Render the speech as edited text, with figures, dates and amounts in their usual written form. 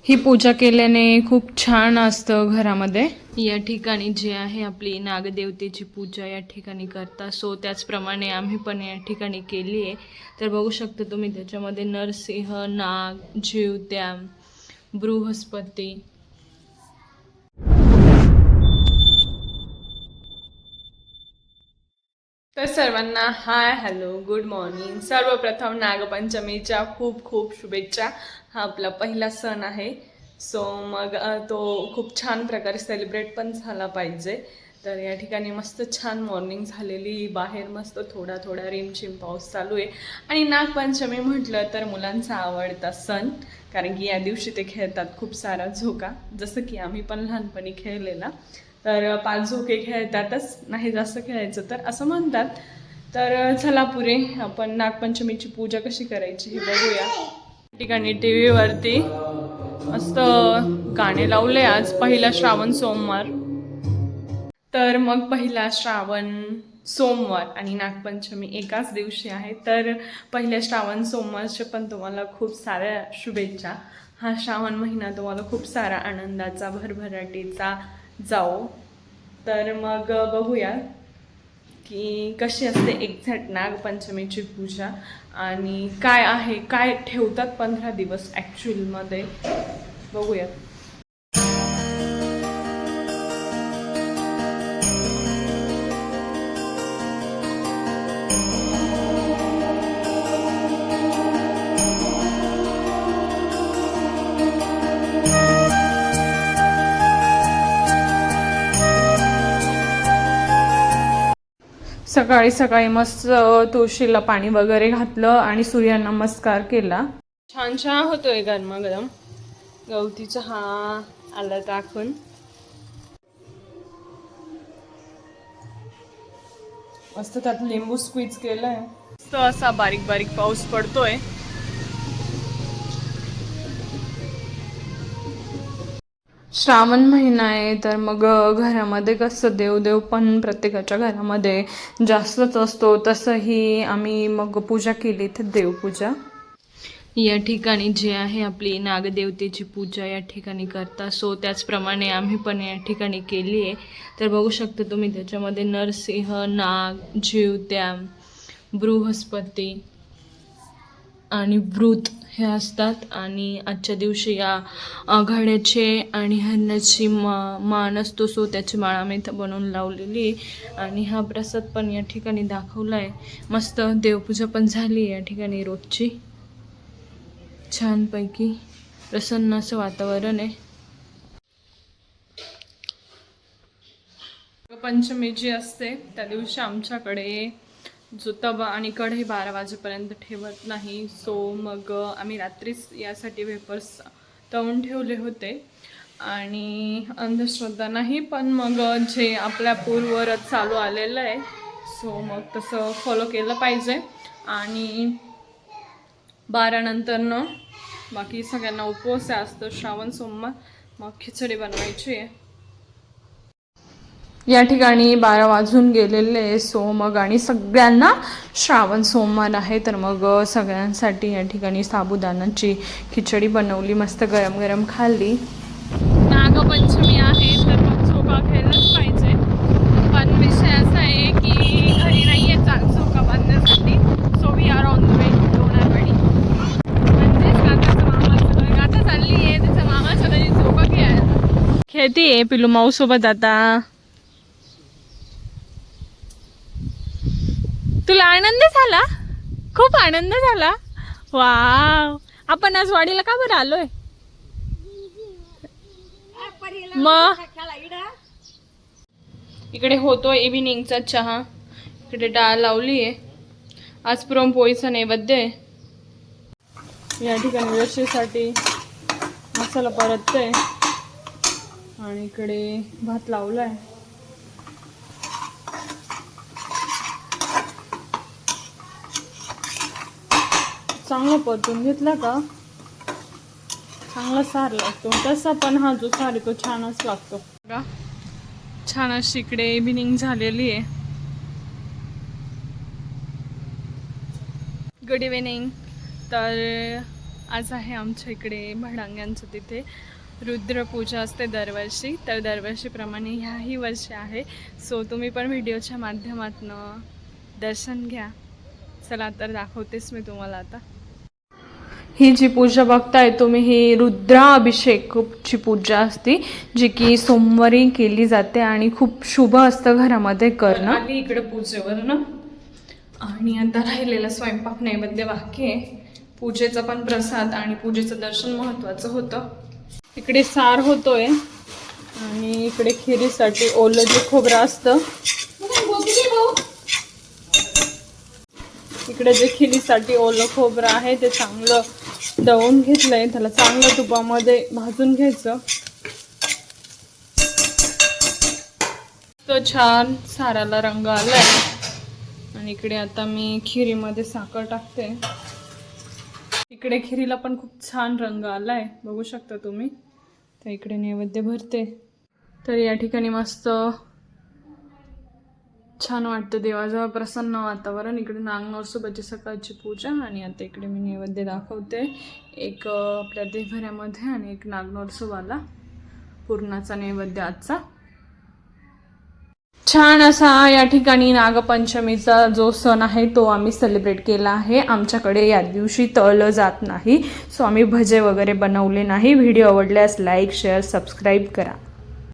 ही पूजा केल्याने खूप छान असतं घरामध्ये। या ठिकाणी जे आहे आपली नागदेवतेची पूजा या ठिकाणी करता, सो त्याचप्रमाणे आम्ही पण या ठिकाणी केली आहे। तर बघू शकता तुम्ही त्याच्यामध्ये नरसिंह, नाग, जिवत्या, बृहस्पती। तर सर्वांना हाय हॅलो गुड मॉर्निंग। सर्वप्रथम नागपंचमीच्या खूप खूप शुभेच्छा। हा आपला पहिला सण आहे, सो मग तो खूप छान प्रकारे सेलिब्रेट पण झाला पाहिजे। तर या ठिकाणी मस्त छान मॉर्निंग झालेली, बाहेर मस्त थोडा थोडा रिमझिम पाऊस चालू आहे। आणि नागपंचमी म्हटलं तर मुलांचा आवडता सण, कारण की या दिवशी ते खेळतात खूप सारा झोका, जसं की आम्ही पण लहानपणी खेळलेला। तर 5 झोके खेळतातच, नाही जास्त खेळायचं तर असं म्हणतात। तर चला पुढे आपण नागपंचमीची पूजा कशी करायची हे बघूया। ठिकाणी टी व्हीवरती मस्त गाणे लावले। आज पहिला श्रावण सोमवार, तर मग पहिला श्रावण सोमवार आणि नागपंचमी एकाच दिवशी आहे। तर पहिल्या श्रावण सोमवारचे पण तुम्हाला खूप साऱ्या शुभेच्छा। हा श्रावण महिना तुम्हाला खूप सारा आनंदाचा, भरभराटीचा जाओ। तर मग बघूया की कशी असते एक्झॅक्ट नागपंचमीची पूजा आणि काय आहे, काय ठेवतात 15 दिवस ॲक्च्युअलमध्ये, बघूया। सकाळी सकाळी मस्त तुळशीला पाणी वगैरे घातलं आणि सूर्यनमस्कार केला। छान चहा होतोय गरमागरम, गवती चहा आला टाकून। मस्त त्यात लिंबू स्क्वीज केलंय, मस्त असा बारीक बारीक पाऊस पडतोय। श्रावण महिना आहे, तर मग घरामध्ये कसं देवदेव पण प्रत्येकाच्या घरामध्ये जास्तच असतो, तसंही आम्ही मग पूजा केली तर देवपूजा। या ठिकाणी जे आहे आपली नागदेवतेची पूजा या ठिकाणी करता, सो त्याचप्रमाणे आम्ही पण या ठिकाणी केली आहे। तर बघू शकता तुम्ही त्याच्यामध्ये नरसिंह, नाग, जिवत्या, बृहस्पती आणि वृत हे असतात। आणि आजच्या दिवशी या घड्याचे आणि हरणाची मान असतो, सो त्याची माळ आम्ही इथं बनवून लावलेली आहे। आणि हा प्रसाद पण या ठिकाणी दाखवला आहे। मस्त देवपूजा पण झाली या ठिकाणी रोजची, छानपैकी प्रसन्न असं वातावरण आहे। पंचमी जी असते त्या दिवशी आमच्याकडे जो तवा आणि कढई 12 वाजेपर्यंत ठेवत नाही, सो मग आम्ही रात्रीच यासाठी वेपर्स तळून ठेवले होते। आणि अंधश्रद्धा नाही, पण मग जे आपल्या पूर्वरच चालू आलेलं आहे, सो मग तसं फॉलो केलं पाहिजे। आणि 12 नंतरनं बाकी सगळ्यांना उपवास असतो श्रावण सोमवार, मग खिचडी बनवायची आहे। या ठिकाणी 12 वाजून गेलेले, सो मग आणि सगळ्यांना श्रावण सोमवार आहे, तर मग सगळ्यांसाठी या ठिकाणी साबुदाण्याची खिचडी बनवली, मस्त गरम गरम खाल्ली। नागपंचमी आहे तर मग झोका खेळलंच पाहिजे, पण विषय असा आहे की घरी नाही आहे चाल झोका बांधण्यासाठी, so we are on the way to Lonarwadi. म्हणजेच काकाचं मामाचं घर, आता चालली आहे त्याच्या मामाच्या घरी झोका खेळायला। खेळते पिलू माऊसोबत आता। तुला आनंद झाला? खूप आनंद झाला? वाव, आपण आज वाडीला का बरं आलोय? मग इकडे होतो इव्हिनिंगचा चहा, इकडे डाळ लावली आहे, आज पुरणपोळीचा नैवेद्य आहे। या ठिकाणी रशीसाठी मसाला परततोय आणि इकडे भात लावलाय। चांगला परतून घेतला का चांगला सार लागतो, तसा पण हा जो सार आहे तो छानच लागतो बघा। छान अशी इकडे इव्हिनिंग झालेली आहे। Good evening. तर आज आहे आमच्या इकडे भडांग्यांचं तिथे रुद्रपूजा असते दरवर्षी, तर दरवर्षीप्रमाणे ह्याही वर्षी आहे. सो तुम्ही पण व्हिडिओच्या माध्यमातून दर्शन घ्या. चला तर दाखवतेच मी तुम्हाला आता. ही जी पूजा बघताय तुम्ही, ही रुद्राभिषेकची पूजा असते जी की सोमवारी केली जाते आणि खूप शुभ असतं घरामध्ये करणं. आधी इकडे पूजेवर ना, आणि आता राहिलेला स्वयंपाक नैवेद्य बाकी आहे. पूजेचा पण प्रसाद आणि पूजेचं दर्शन महत्त्वाचं होतं. इकडे सार होतोय आणि इकडे खिरीसाठी ओलं जे खोबरं असतं, इकडे जे खिरीसाठी ओलं खोबरं आहे ते चांगलं दळून घेतलंय. त्याला चांगलं तुपामध्ये भाजून घ्यायचं. तो छान साराला रंग आलाय. आणि इकडे आता मी खिरीमध्ये साखर टाकते. इकडे खिरीला पण खूप छान रंग आलाय, बघू शकता तुम्ही. तर इकडे नैवेद्य भरते. तर या ठिकाणी मस्त छान वाटतं, देवाजवळ प्रसन्न वातावरण. इकडे नागनरसोबाची सकाळची पूजा आणि आता इकडे मी नैवेद्य दाखवते. एक आपल्या देवघरामध्ये आणि एक नागनरसोबाला पूर्णाचा नैवेद्य आजचा. छान असा या ठिकाणी नागपंचमीचा जो सण आहे तो आम्ही सेलिब्रेट केला आहे. आमच्याकडे या दिवशी तळलं जात नाही, सो आम्ही भजे वगैरे बनवले नाही. व्हिडिओ आवडल्यास लाईक, शेअर, सबस्क्राईब करा.